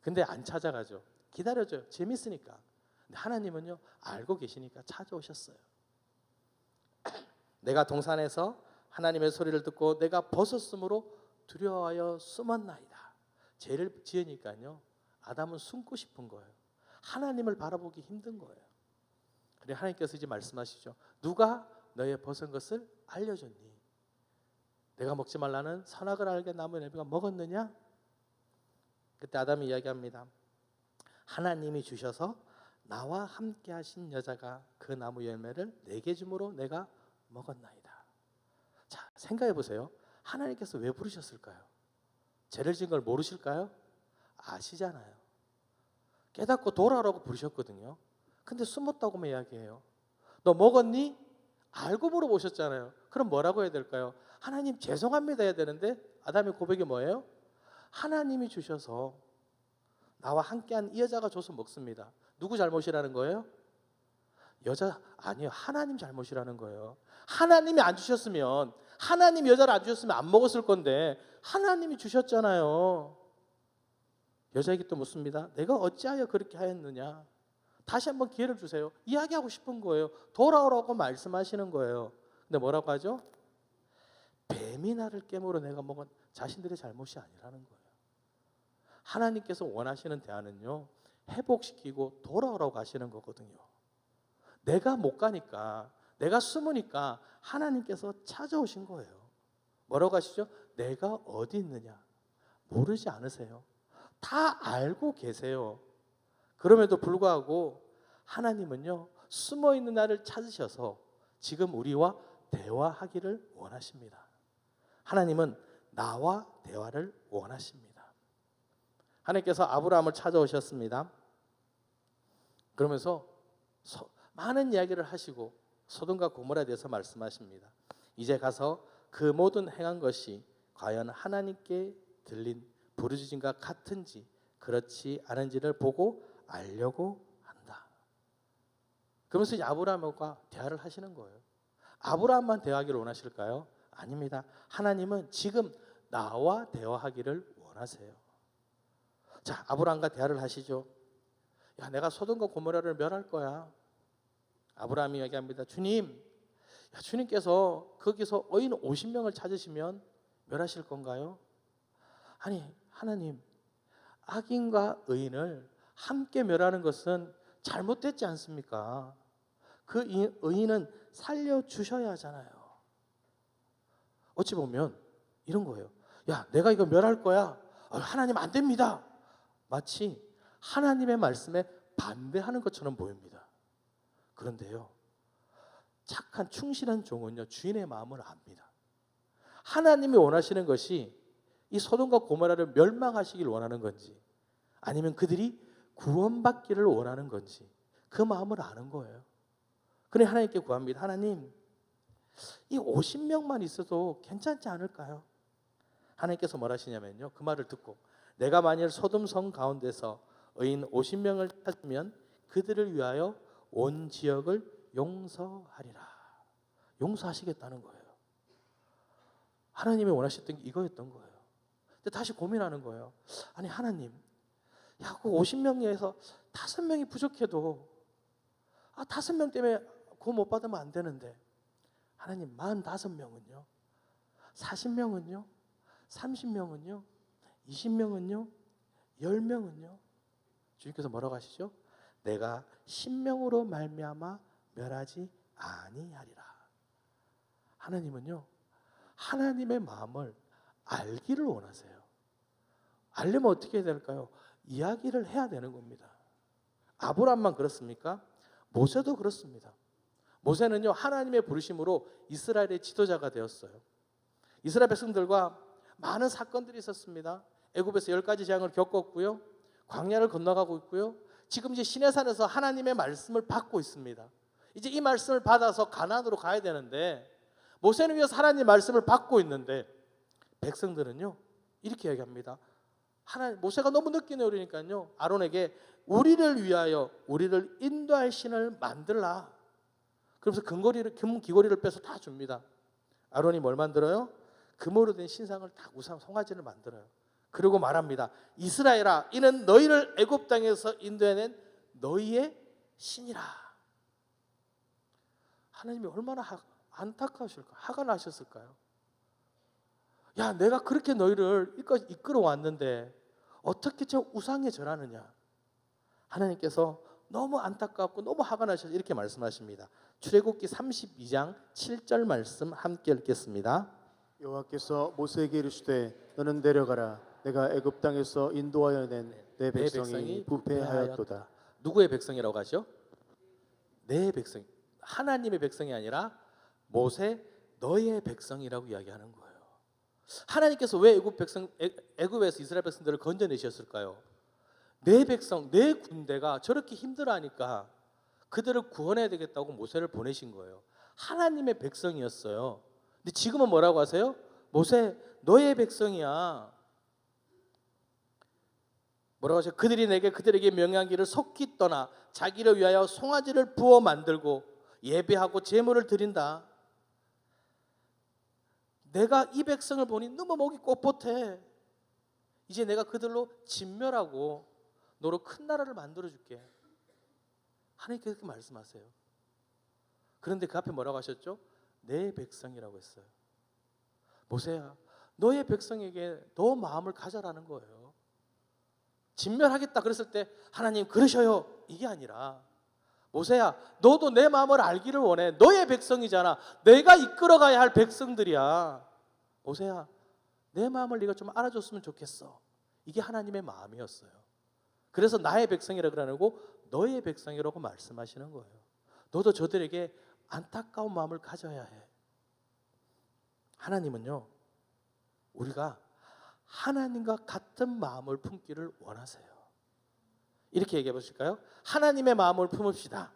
근데 안 찾아가죠. 기다려줘요. 재밌으니까. 근데 하나님은요, 알고 계시니까 찾아오셨어요. 내가 동산에서 하나님의 소리를 듣고 내가 벗었으므로 두려워하여 숨었나이다. 죄를 지으니까요, 아담은 숨고 싶은 거예요. 하나님을 바라보기 힘든 거예요. 그래 하나님께서 이제 말씀하시죠. 누가 너의 벗은 것을 알려줬니? 내가 먹지 말라는 선악을 알게 나무의 열매가 먹었느냐? 그때 아담이 이야기합니다. 하나님이 주셔서 나와 함께 하신 여자가 그 나무 열매를 내게 주므로 내가 먹었나이다. 자, 생각해 보세요. 하나님께서 왜 부르셨을까요? 죄를 지은 걸 모르실까요? 아시잖아요. 깨닫고 돌아오라고 부르셨거든요. 근데 숨었다고만 이야기해요. 너 먹었니? 알고 물어보셨잖아요. 그럼 뭐라고 해야 될까요? 하나님 죄송합니다 해야 되는데 아담의 고백이 뭐예요? 하나님이 주셔서 나와 함께한 이 여자가 줘서 먹습니다. 누구 잘못이라는 거예요? 여자 아니요, 하나님 잘못이라는 거예요. 하나님이 안 주셨으면, 하나님 여자를 안 주셨으면 안 먹었을 건데 하나님이 주셨잖아요. 여자에게 또 묻습니다. 내가 어찌하여 그렇게 하였느냐? 다시 한번 기회를 주세요. 이야기하고 싶은 거예요. 돌아오라고 말씀하시는 거예요. 근데 뭐라고 하죠? 뱀이 나를 깨물어 내가 먹은 자신들의 잘못이 아니라는 거예요. 하나님께서 원하시는 대화는요, 회복시키고 돌아오라고 하시는 거거든요. 내가 못 가니까, 내가 숨으니까 하나님께서 찾아오신 거예요. 뭐라고 하시죠? 내가 어디 있느냐? 모르지 않으세요? 다 알고 계세요. 그럼에도 불구하고 하나님은요, 숨어 있는 나를 찾으셔서 지금 우리와 대화하기를 원하십니다. 하나님은 나와 대화를 원하십니다. 하나님께서 아브라함을 찾아오셨습니다. 그러면서 많은 이야기를 하시고 소돔과 고모라에 대해서 말씀하십니다. 이제 가서 그 모든 행한 것이 과연 하나님께 들린 부르짖음과 같은지 그렇지 않은지를 보고 알려고 한다. 그러면서 이제 아브라함과 대화를 하시는 거예요. 아브라함만 대화하기를 원하실까요? 아닙니다. 하나님은 지금 나와 대화하기를 원하세요. 자, 아브라함과 대화를 하시죠. 야, 내가 소돔과 고모라를 멸할 거야. 아브라함이 얘기합니다. 주님, 야, 주님께서 거기서 의인 50명을 찾으시면 멸하실 건가요? 아니, 하나님, 악인과 의인을 함께 멸하는 것은 잘못됐지 않습니까? 그 의인은 살려주셔야 하잖아요. 어찌 보면 이런 거예요. 야, 내가 이거 멸할 거야. 하나님 안 됩니다. 마치 하나님의 말씀에 반대하는 것처럼 보입니다. 그런데요, 착한 충실한 종은요, 주인의 마음을 압니다. 하나님이 원하시는 것이 이 소돔과 고모라를 멸망하시길 원하는 건지, 아니면 그들이 구원받기를 원하는 건지 그 마음을 아는 거예요. 그래 하나님께 구합니다. 하나님, 이 50명만 있어도 괜찮지 않을까요? 하나님께서 뭐라 하시냐면요, 그 말을 듣고 내가 만일 소돔성 가운데서 의인 50명을 찾으면 그들을 위하여 온 지역을 용서하리라. 용서하시겠다는 거예요. 하나님이 원하셨던 게 이거였던 거예요. 근데 다시 고민하는 거예요. 아니 하나님, 야, 그 50명에서 5명이 부족해도 5명 때문에 구원 못 받으면 안 되는데, 하나님 45명은요? 40명은요? 30명은요? 20명은요? 10명은요? 주님께서 뭐라고 하시죠? 내가 신명으로 말미암아 멸하지 아니하리라. 하나님은요, 하나님의 마음을 알기를 원하세요. 알려면 어떻게 해야 될까요? 이야기를 해야 되는 겁니다. 아브라함만 그렇습니까? 모세도 그렇습니다. 모세는요, 하나님의 부르심으로 이스라엘의 지도자가 되었어요. 이스라엘 백성들과 많은 사건들이 있었습니다. 애굽에서 10가지 재앙을 겪었고요. 광야를 건너가고 있고요. 지금 이제 시내산에서 하나님의 말씀을 받고 있습니다. 이제 이 말씀을 받아서 가나안으로 가야 되는데, 모세는 위해서 하나님의 말씀을 받고 있는데 백성들은요, 이렇게 얘기합니다. 모세가 너무 늦게 내리니까요, 아론에게 우리를 위하여 우리를 인도할 신을 만들라. 그러면서 귀걸이를 빼서 다 줍니다. 아론이 뭘 만들어요? 금으로 된 신상을 다 우상 송아지를 만들어요. 그리고 말합니다. 이스라엘아, 이는 너희를 애굽 땅에서 인도해낸 너희의 신이라. 하나님이 얼마나 안타까우실까? 화가 나셨을까요? 야, 내가 그렇게 너희를 이끌어 왔는데 어떻게 저 우상에 절하느냐? 하나님께서 너무 안타깝고 너무 화가 나셔서 이렇게 말씀하십니다. 출애굽기 32장 7절 말씀 함께 읽겠습니다. 여호와께서 모세에게 이르시되 너는 내려가라. 내가 애굽 땅에서 인도하여 낸 내 백성이 부패하였도다. 누구의 백성이라고 하죠? 내 백성. 하나님의 백성이 아니라 모세 너의 백성이라고 이야기하는 거예요. 하나님께서 왜 애굽에서 이스라엘 백성들을 건져내셨을까요? 내 백성, 내 군대가 저렇게 힘들어하니까 그들을 구원해야 되겠다고 모세를 보내신 거예요. 하나님의 백성이었어요. 근데 지금은 뭐라고 하세요? 모세, 너의 백성이야. 뭐라고 하세요? 그들에게 명령하기를 속히 떠나 자기를 위하여 송아지를 부어 만들고 예배하고 제물을 드린다. 내가 이 백성을 보니 너무 목이 꼿꼿해. 이제 내가 그들로 진멸하고 너로 큰 나라를 만들어 줄게. 하나님께서 그렇게 말씀하세요. 그런데 그 앞에 뭐라고 하셨죠? 내 백성이라고 했어요. 모세야, 너의 백성에게 너 마음을 가져라는 거예요. 진멸하겠다 그랬을 때 하나님 그러셔요, 이게 아니라 모세야, 너도 내 마음을 알기를 원해. 너의 백성이잖아. 내가 이끌어가야 할 백성들이야. 모세야, 내 마음을 네가 좀 알아줬으면 좋겠어. 이게 하나님의 마음이었어요. 그래서 나의 백성이라 그러고 너의 백성이라고 말씀하시는 거예요. 너도 저들에게 안타까운 마음을 가져야 해. 하나님은요, 우리가 하나님과 같은 마음을 품기를 원하세요. 이렇게 얘기해 보실까요? 하나님의 마음을 품읍시다.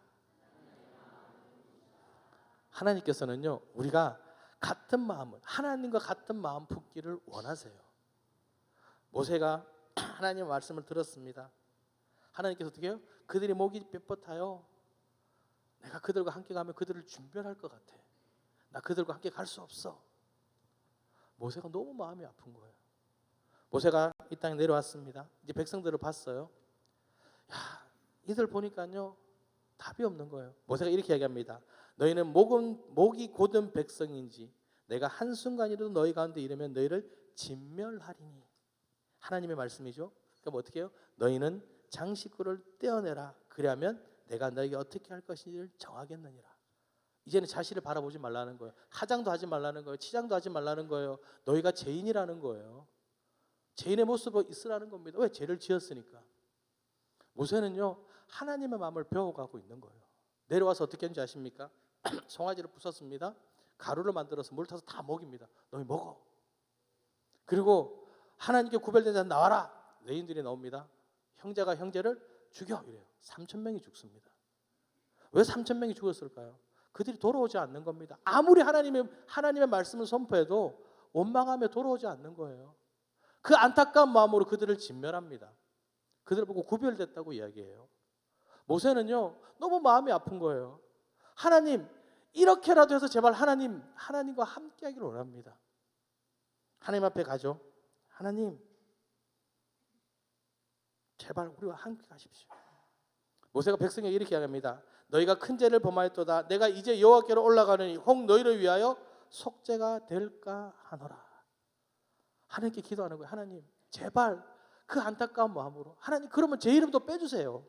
하나님께서는요, 우리가 같은 마음을, 하나님과 같은 마음 품기를 원하세요. 모세가 하나님의 말씀을 들었습니다. 하나님께서 어떻게 해요? 그들이 목이 뻣뻣하여 내가 그들과 함께 가면 그들을 준별할 것 같아. 나 그들과 함께 갈 수 없어. 모세가 너무 마음이 아픈 거예요. 모세가 이 땅에 내려왔습니다. 이제 백성들을 봤어요. 야, 이들 보니까요, 답이 없는 거예요. 모세가 이렇게 얘기합니다. 너희는 목이 곧은 백성인지 내가 한순간이라도 너희 가운데 이르면 너희를 진멸하리니. 하나님의 말씀이죠. 그럼 어떻게 해요? 너희는 장식구를 떼어내라. 그리하면 내가 너희에게 어떻게 할 것인지를 정하겠느니라. 이제는 자신을 바라보지 말라는 거예요. 하장도 하지 말라는 거예요. 치장도 하지 말라는 거예요. 너희가 죄인이라는 거예요. 죄인의 모습을 있으라는 겁니다. 왜? 죄를 지었으니까. 모세는요, 하나님의 마음을 배워가고 있는 거예요. 내려와서 어떻게 했는지 아십니까? 송아지를 부쉈습니다. 가루를 만들어서 물 타서 다 먹입니다. 너희 먹어. 그리고 하나님께 구별된 자 나와라. 레인들이 나옵니다. 형제가 형제를 죽여 이래요. 3,000명이 죽습니다. 왜 3,000명이 죽었을까요? 그들이 돌아오지 않는 겁니다. 아무리 하나님의 말씀을 선포해도 원망하며 돌아오지 않는 거예요. 그 안타까운 마음으로 그들을 진멸합니다. 그들을 보고 구별됐다고 이야기해요. 모세는요, 너무 마음이 아픈 거예요. 하나님, 이렇게라도 해서 제발 하나님과 함께 하기를 원합니다. 하나님 앞에 가죠. 하나님, 제발 우리와 함께 가십시오. 모세가 백성에게 이렇게 이야기합니다. 너희가 큰 죄를 범하였도다. 내가 이제 여호와께로 올라가느니 혹 너희를 위하여 속죄가 될까 하노라. 하나님께 기도하는 거예요. 하나님, 제발 그 안타까운 마음으로, 하나님 그러면 제 이름도 빼주세요.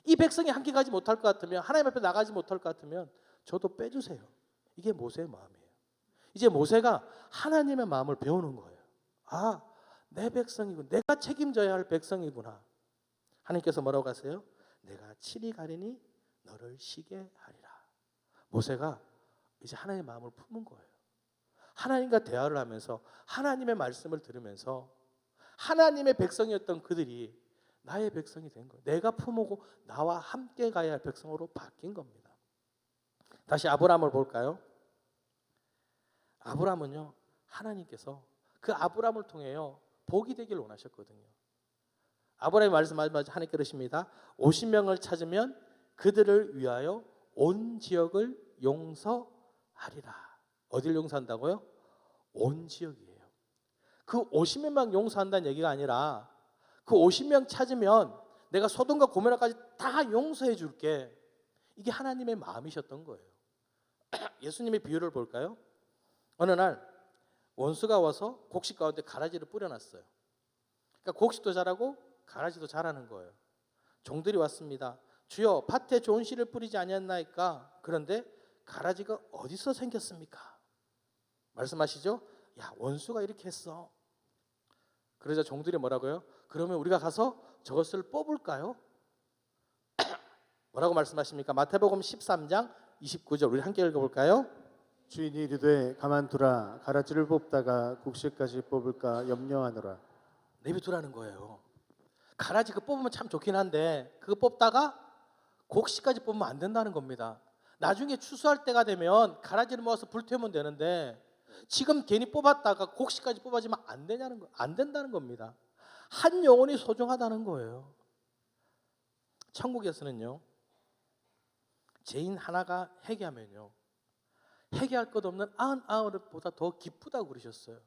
이 백성이 함께 가지 못할 것 같으면, 하나님 앞에 나가지 못할 것 같으면 저도 빼주세요. 이게 모세의 마음이에요. 이제 모세가 하나님의 마음을 배우는 거예요. 아, 내 백성이군. 내가 책임져야 할 백성이구나. 하나님께서 뭐라고 하세요? 내가 친히 가리니 너를 쉬게 하리라. 모세가 이제 하나님의 마음을 품은 거예요. 하나님과 대화를 하면서 하나님의 말씀을 들으면서 하나님의 백성이었던 그들이 나의 백성이 된 거예요. 내가 품고 나와 함께 가야 할 백성으로 바뀐 겁니다. 다시 아브라함을 볼까요? 아브라함은요, 하나님께서 그 아브라함을 통해요 복이 되길 원하셨거든요. 아브라함의 말씀하자마자 하나님 그러십니다. 50명을 찾으면 그들을 위하여 온 지역을 용서하리라. 어딜 용서한다고요? 온 지역이에요. 그 50명만 용서한다는 얘기가 아니라 그 50명 찾으면 내가 소돔과 고모라까지 다 용서해 줄게. 이게 하나님의 마음이셨던 거예요. 예수님의 비유를 볼까요? 어느 날 원수가 와서 곡식 가운데 가라지를 뿌려놨어요. 그러니까 곡식도 자라고 가라지도 자라는 거예요. 종들이 왔습니다. 주여, 밭에 좋은 씨를 뿌리지 아니었나이까? 그런데 가라지가 어디서 생겼습니까? 말씀하시죠? 야, 원수가 이렇게 했어. 그러자 종들이 뭐라고요? 그러면 우리가 가서 저것을 뽑을까요? 뭐라고 말씀하십니까? 마태복음 13장 29절 우리 함께 읽어볼까요? 주인이 이르되 가만두라. 가라지를 뽑다가 곡식까지 뽑을까 염려하노라. 내비두라는 거예요. 가라지 그거 뽑으면 참 좋긴 한데 그거 뽑다가 곡식까지 뽑으면 안 된다는 겁니다. 나중에 추수할 때가 되면 가라지를 모아서 불태우면 되는데 지금 괜히 뽑았다가 곡식까지 뽑아지면 안 되냐는 거, 안 된다는 겁니다. 한 영혼이 소중하다는 거예요. 천국에서는요, 죄인 하나가 회개하면요, 회개할 것 없는 99보다 더 기쁘다고 그러셨어요.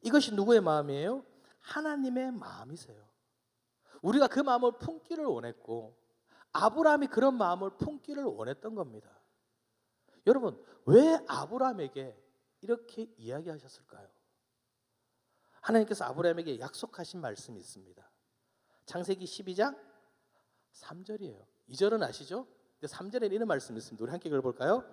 이것이 누구의 마음이에요? 하나님의 마음이세요. 우리가 그 마음을 품기를 원했고 아브라함이 그런 마음을 품기를 원했던 겁니다. 여러분, 왜 아브라함에게 이렇게 이야기하셨을까요? 하나님께서 아브라함에게 약속하신 말씀이 있습니다. 창세기 12장 3절이에요. 2절은 아시죠? 근데 3절에 이런 말씀이 있습니다. 우리 함께 읽어볼까요?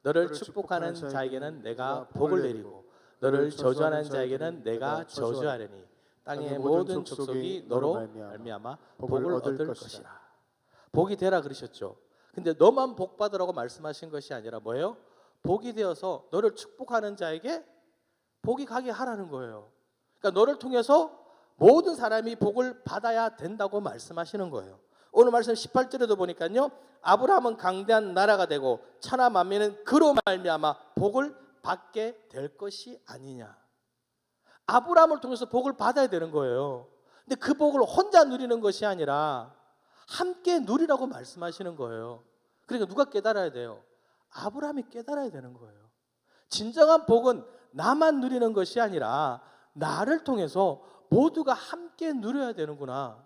너를 축복하는 자에게는 내가 복을 내리고 너를 저주하는 자에게는 내가 저주하려니 땅의 모든 족속이 너로 말미암아 복을 얻을 것이라. 복이 되라 그러셨죠. 근데 너만 복 받으라고 말씀하신 것이 아니라 뭐예요? 복이 되어서 너를 축복하는 자에게 복이 가게 하라는 거예요. 그러니까 너를 통해서 모든 사람이 복을 받아야 된다고 말씀하시는 거예요. 오늘 말씀 18절에도 보니까요, 아브라함은 강대한 나라가 되고 천하 만민은 그로 말미암아 복을 받게 될 것이 아니냐. 아브라함을 통해서 복을 받아야 되는 거예요. 근데 그 복을 혼자 누리는 것이 아니라 함께 누리라고 말씀하시는 거예요. 그러니까 누가 깨달아야 돼요? 아브라함이 깨달아야 되는 거예요. 진정한 복은 나만 누리는 것이 아니라 나를 통해서 모두가 함께 누려야 되는구나.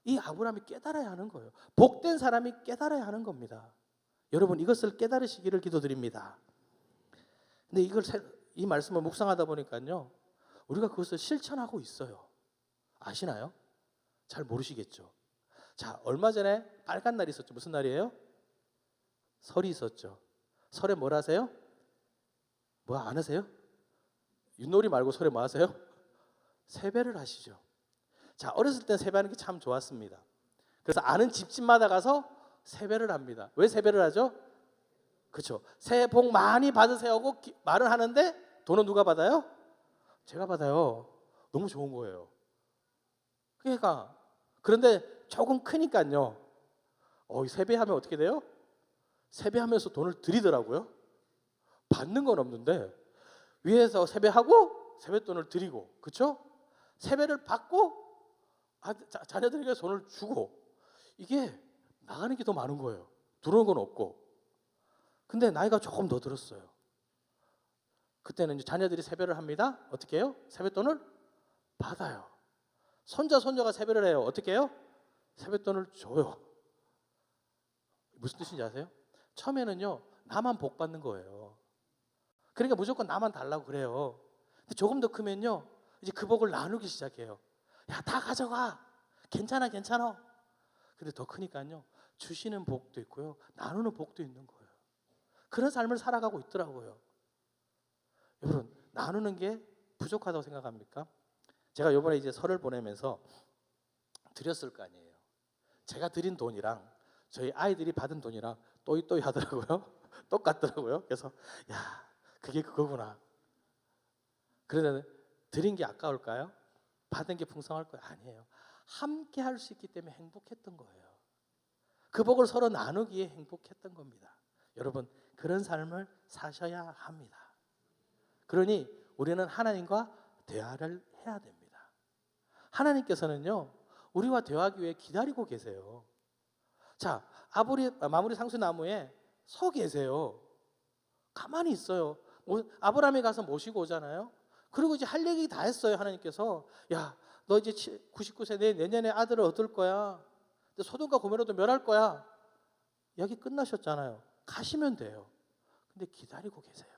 이 아브라함이 깨달아야 하는 거예요. 복된 사람이 깨달아야 하는 겁니다. 여러분, 이것을 깨달으시기를 기도드립니다. 근데 이 말씀을 묵상하다 보니까요, 우리가 그것을 실천하고 있어요. 아시나요? 잘 모르시겠죠. 자, 얼마 전에 빨간 날이 있었죠. 무슨 날이에요? 설이 있었죠. 설에 뭘 하세요? 뭐 안 하세요? 윷놀이 말고 설에 뭐 하세요? 세배를 하시죠. 자, 어렸을 때 세배하는 게 참 좋았습니다. 그래서 아는 집집마다 가서 세배를 합니다. 왜 세배를 하죠? 그렇죠. 새해 복 많이 받으세요 하고 말을 하는데 돈은 누가 받아요? 제가 받아요. 너무 좋은 거예요. 그러니까 그런데 조금 크니까요. 세배하면 어떻게 돼요? 세배하면서 돈을 드리더라고요. 받는 건 없는데 위에서 세배하고 세뱃돈을 드리고, 그렇죠? 세배를 받고 자녀들에게 돈을 주고, 이게 나가는 게 더 많은 거예요. 들어오는 건 없고. 근데 나이가 조금 더 들었어요. 그때는 이제 자녀들이 세배를 합니다. 어떻게 해요? 세뱃돈을 받아요. 손자 손녀가 세배를 해요. 어떻게 해요? 세뱃돈을 줘요. 무슨 뜻인지 아세요? 처음에는요, 나만 복 받는 거예요. 그러니까 무조건 나만 달라고 그래요. 근데 조금 더 크면요, 이제 그 복을 나누기 시작해요. 야, 다 가져가. 괜찮아. 근데 더 크니까요, 주시는 복도 있고요, 나누는 복도 있는 거예요. 그런 삶을 살아가고 있더라고요. 여러분, 나누는 게 부족하다고 생각합니까? 제가 이번에 이제 설을 보내면서 드렸을 거 아니에요. 제가 드린 돈이랑 저희 아이들이 받은 돈이랑 또이또이 하더라고요. 똑같더라고요. 그래서 야, 그게 그거구나. 그러면 드린 게 아까울까요? 받은 게 풍성할 거예요? 아니에요. 함께 할 수 있기 때문에 행복했던 거예요. 그 복을 서로 나누기에 행복했던 겁니다. 여러분, 그런 삶을 사셔야 합니다. 그러니 우리는 하나님과 대화를 해야 됩니다. 하나님께서는요, 우리와 대화하기 위해 기다리고 계세요. 자, 마무리 상수나무에 서 계세요. 가만히 있어요. 아브라함이 가서 모시고 오잖아요. 그리고 이제 할 얘기 다 했어요. 하나님께서 야, 너 이제 99세 내년에 아들을 얻을 거야. 소돔과 고모라도 멸할 거야. 이야기 끝나셨잖아요. 가시면 돼요. 근데 기다리고 계세요.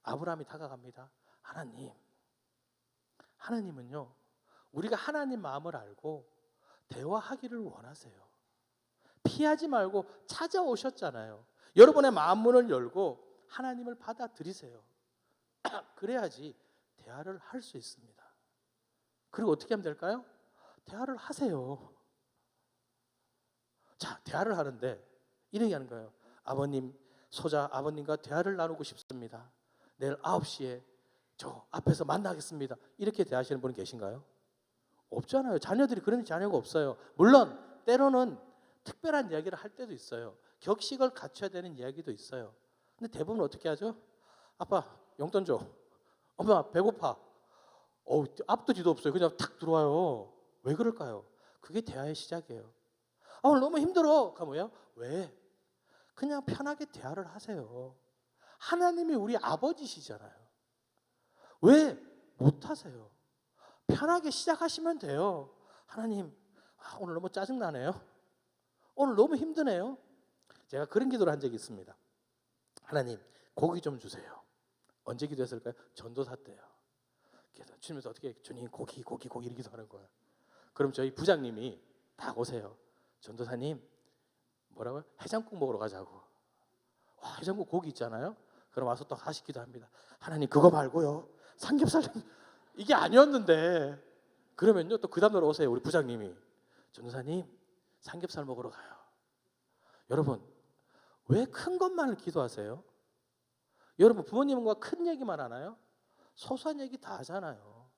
아브라함이 다가갑니다. 하나님은요, 우리가 하나님 마음을 알고 대화하기를 원하세요. 피하지 말고 찾아오셨잖아요. 여러분의 마음 문을 열고 하나님을 받아들이세요. 그래야지 대화를 할 수 있습니다. 그리고 어떻게 하면 될까요? 대화를 하세요. 자, 대화를 하는데 이렇게 하는 거예요. 아버님과 대화를 나누고 싶습니다. 내일 9시에 저 앞에서 만나겠습니다. 이렇게 대하시는 분은 계신가요? 없잖아요. 자녀들이 그런 자녀가 없어요. 물론 때로는 특별한 이야기를 할 때도 있어요. 격식을 갖춰야 되는 이야기도 있어요. 근데 대부분 어떻게 하죠? 아빠 용돈 줘. 엄마 배고파. 앞도 뒤도 없어요. 그냥 탁 들어와요. 왜 그럴까요? 그게 대화의 시작이에요. 오늘 너무 힘들어. 그럼 뭐예요? 왜? 그냥 편하게 대화를 하세요. 하나님이 우리 아버지시잖아요. 왜 못하세요? 편하게 시작하시면 돼요. 하나님, 오늘 너무 짜증나네요. 오늘 너무 힘드네요. 제가 그런 기도를 한 적이 있습니다. 하나님, 고기 좀 주세요. 언제 기도했을까요? 전도사 때요. 그래서 주님께서 어떻게 주님 고기 이렇게 기도하는 거예요. 그럼 저희 부장님이 딱 오세요. 전도사님, 뭐라고요? 해장국 먹으러 가자고. 와, 해장국 고기 있잖아요. 그럼 와서 또 다시 기도합니다. 하나님, 그거 말고요, 삼겹살 이게 아니었는데. 그러면요, 또 그 다음날 오세요. 우리 부장님이, 전도사님, 삼겹살 먹으러 가요. 여러분, 왜 큰 것만을 기도하세요? 여러분, 부모님과 큰 얘기만 하나요? 소소한 얘기 다 하잖아요.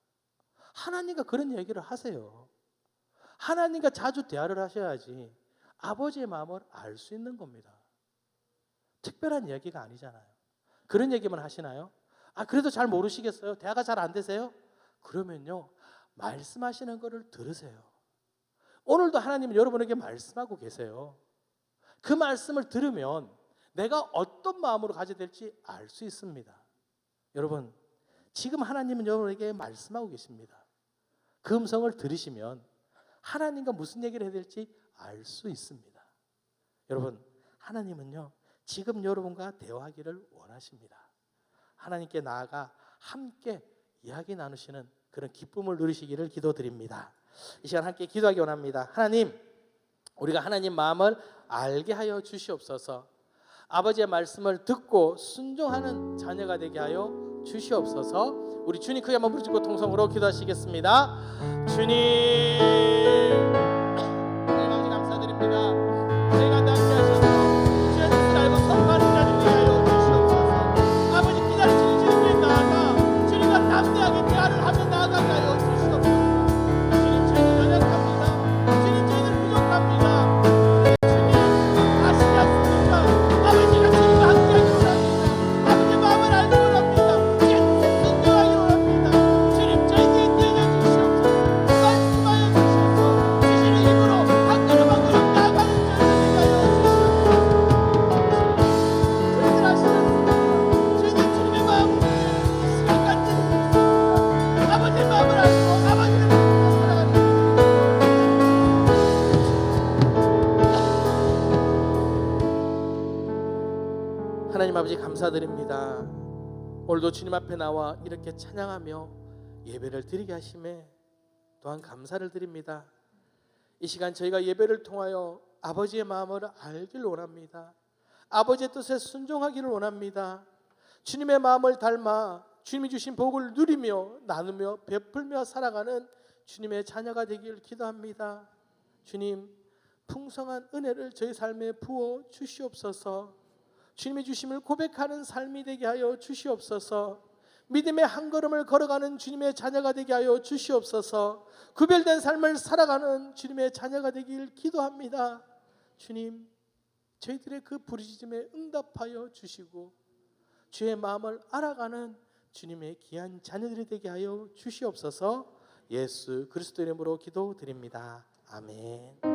하나님과 그런 얘기를 하세요. 하나님과 자주 대화를 하셔야지 아버지의 마음을 알 수 있는 겁니다. 특별한 얘기가 아니잖아요. 그런 얘기만 하시나요? 그래도 잘 모르시겠어요? 대화가 잘 안 되세요? 그러면요, 말씀하시는 거를 들으세요. 오늘도 하나님은 여러분에게 말씀하고 계세요. 그 말씀을 들으면 내가 어떤 마음으로 가져야 될지 알 수 있습니다. 여러분, 지금 하나님은 여러분에게 말씀하고 계십니다. 그 음성을 들으시면 하나님과 무슨 얘기를 해야 될지 알 수 있습니다. 여러분, 하나님은요, 지금 여러분과 대화하기를 원하십니다. 하나님께 나아가 함께 이야기 나누시는 그런 기쁨을 누리시기를 기도드립니다. 이 시간 함께 기도하기 원합니다. 하나님, 우리가 하나님 마음을 알게 하여 주시옵소서. 아버지의 말씀을 듣고 순종하는 자녀가 되게 하여 주시옵소서. 우리 주님 크게 한번 부르짖고 통성으로 기도하시겠습니다. 주님, 아버지 감사드립니다. 저희가 함께 하셔서 주의 뜻을 알고 선포하는 자를 위해 하여 주시옵소서. 아버지, 기다리시는 주님께 나아가 주님과 담대하게 대화를 하며 나아가게 하여 주시옵소서. 주님, 저희는 연약합니다. 주님, 저희는 부족합니다. 주님, 아시지 않습니까? 아버지가 주님과 함께하기 원합니다. 아버지 마음을 알기 원합니다. 계속 순종하기 원합니다. 주님, 저희에게 인도해 주시옵소서. 말씀하여 주시옵소서. 주시는 힘으로 한 걸음 한 걸음 나아가는 저희를 하여 주시옵소서. 주님들 아시겠습니까? 저희는 주님의 마음을 시간까지 믿습니다. 아버지의 마음을 알고 아버지를 믿고 살아가는 하나님 아버지 감사드립니다. 오늘도 주님 앞에 나와 이렇게 찬양하며 예배를 드리게 하심에 또한 감사를 드립니다. 이 시간 저희가 예배를 통하여 아버지의 마음을 알기를 원합니다. 아버지의 뜻에 순종하기를 원합니다. 주님의 마음을 닮아 주님이 주신 복을 누리며 나누며 베풀며 살아가는 주님의 자녀가 되기를 기도합니다. 주님, 풍성한 은혜를 저희 삶에 부어 주시옵소서. 주님이 주심을 고백하는 삶이 되게 하여 주시옵소서. 믿음의 한 걸음을 걸어가는 주님의 자녀가 되게 하여 주시옵소서. 구별된 삶을 살아가는 주님의 자녀가 되길 기도합니다. 주님, 저희들의 그 부르짖음에 응답하여 주시고 주의 마음을 알아가는 주님의 귀한 자녀들이 되게 하여 주시옵소서. 예수 그리스도 이름으로 기도드립니다. 아멘.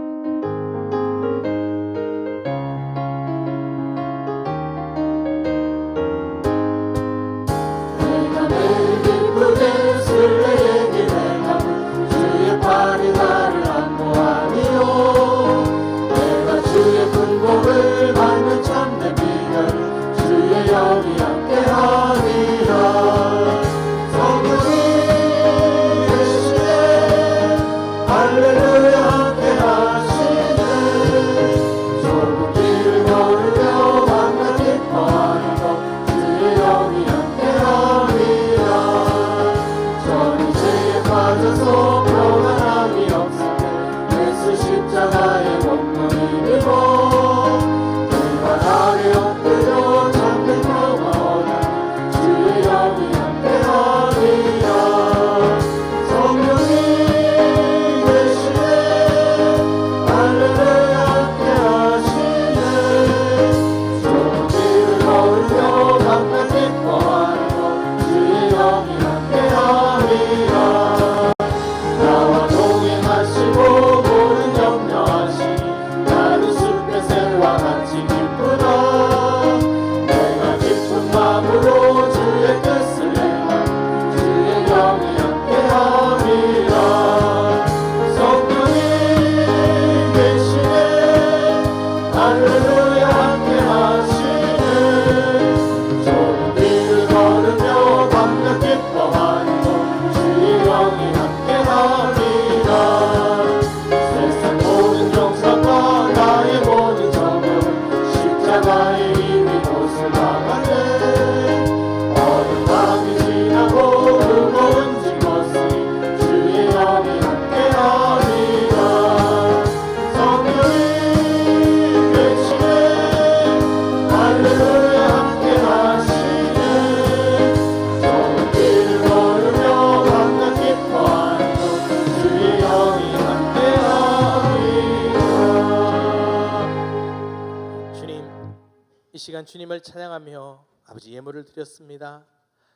이 시간 주님을 찬양하며 아버지 예물을 드렸습니다.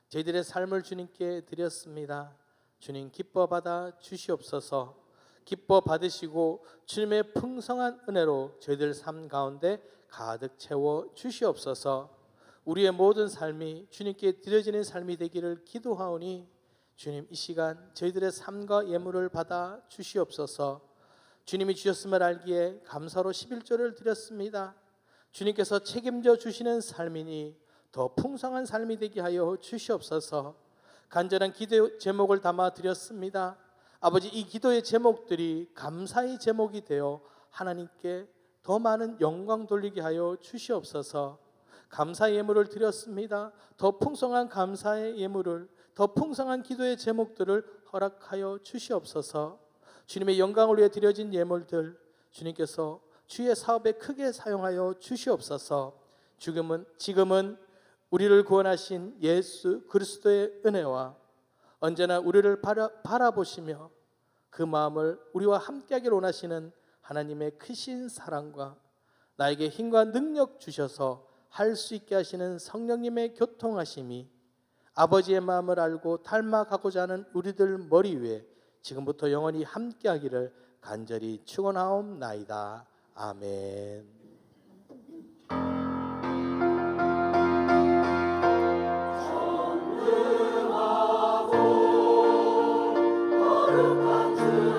저희들의 삶을 주님께 드렸습니다. 주님 기뻐 받아 주시옵소서. 기뻐 받으시고 주님의 풍성한 은혜로 저희들 삶 가운데 가득 채워 주시옵소서. 우리의 모든 삶이 주님께 드려지는 삶이 되기를 기도하오니 주님 이 시간 저희들의 삶과 예물을 받아 주시옵소서. 주님이 주셨음을 알기에 감사로 11조를 드렸습니다. 주님께서 책임져 주시는 삶이니 더 풍성한 삶이 되게 하여 주시옵소서. 간절한 기도 제목을 담아 드렸습니다. 아버지, 이 기도의 제목들이 감사의 제목이 되어 하나님께 더 많은 영광 돌리게 하여 주시옵소서. 감사의 예물을 드렸습니다. 더 풍성한 감사의 예물을, 더 풍성한 기도의 제목들을 허락하여 주시옵소서. 주님의 영광을 위해 드려진 예물들 주님께서 주의 사업에 크게 사용하여 주시옵소서. 지금은 우리를 구원하신 예수 그리스도의 은혜와 언제나 우리를 바라보시며 그 마음을 우리와 함께하기를 원하시는 하나님의 크신 사랑과 나에게 힘과 능력 주셔서 할 수 있게 하시는 성령님의 교통하심이 아버지의 마음을 알고 닮아가고자 하는 우리들 머리 위에 지금부터 영원히 함께하기를 간절히 축원하옵나이다. 아멘. 거룩한 주